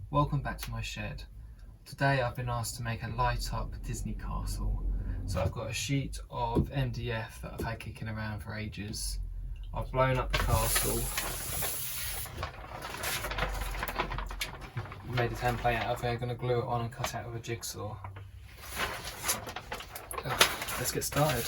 Welcome back to my shed. Today I've been asked to make a light up Disney castle. So I've got a sheet of MDF that I've had kicking around for ages. I've blown up the castle, made a template out of it. I'm going to glue it on and cut it out with a jigsaw. Let's get started.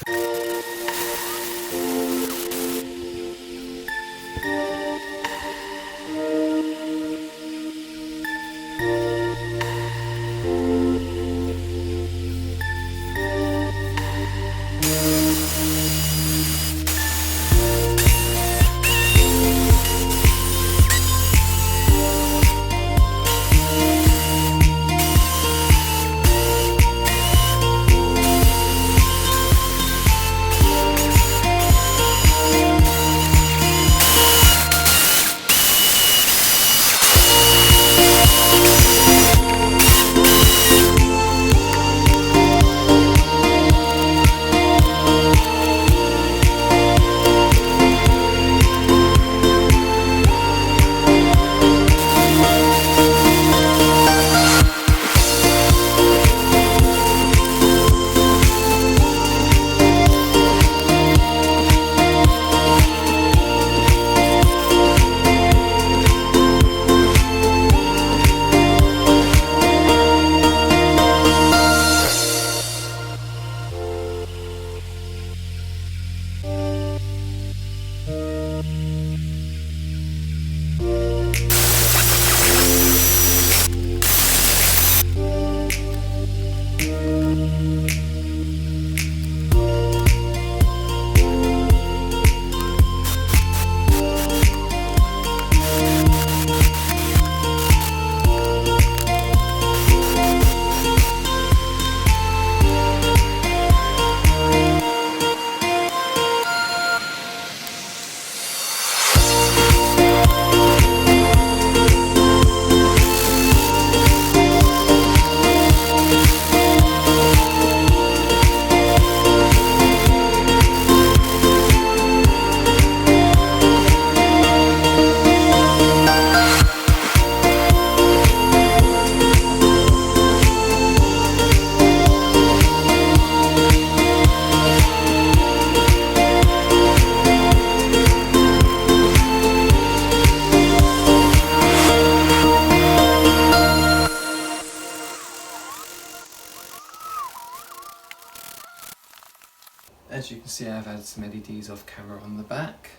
As you can see, I've had some LEDs off camera on the back,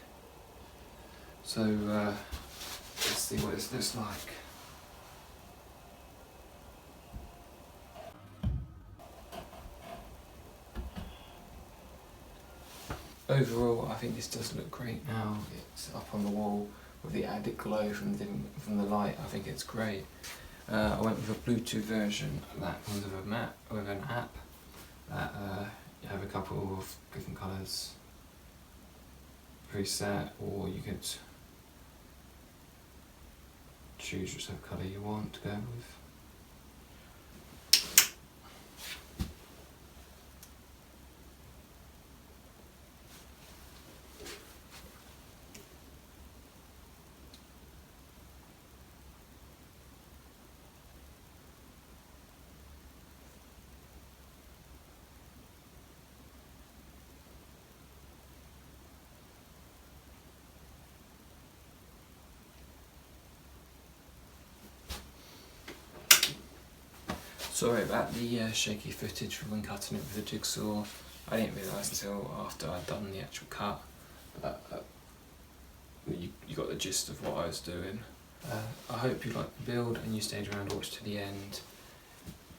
so let's see what this looks like. Overall, I think this does look great now. It's up on the wall with the added glow from the light. I think it's great. I went with a Bluetooth version that comes with an app that you have a couple of different colours preset, or you could choose whichever colour you want to go with. Sorry about the shaky footage from when cutting it with a jigsaw. I didn't realise until after I'd done the actual cut, but you got the gist of what I was doing. I hope you liked the build and you stayed around to watch to the end.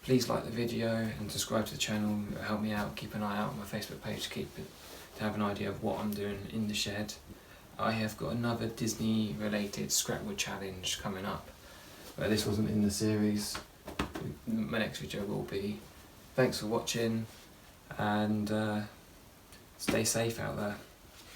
Please like the video and subscribe to the channel. It'll help me out. Keep an eye out on my Facebook page to have an idea of what I'm doing in the shed. I have got another Disney related scrapwood challenge coming up. This wasn't in the series. My next video will be. Thanks for watching, and stay safe out there.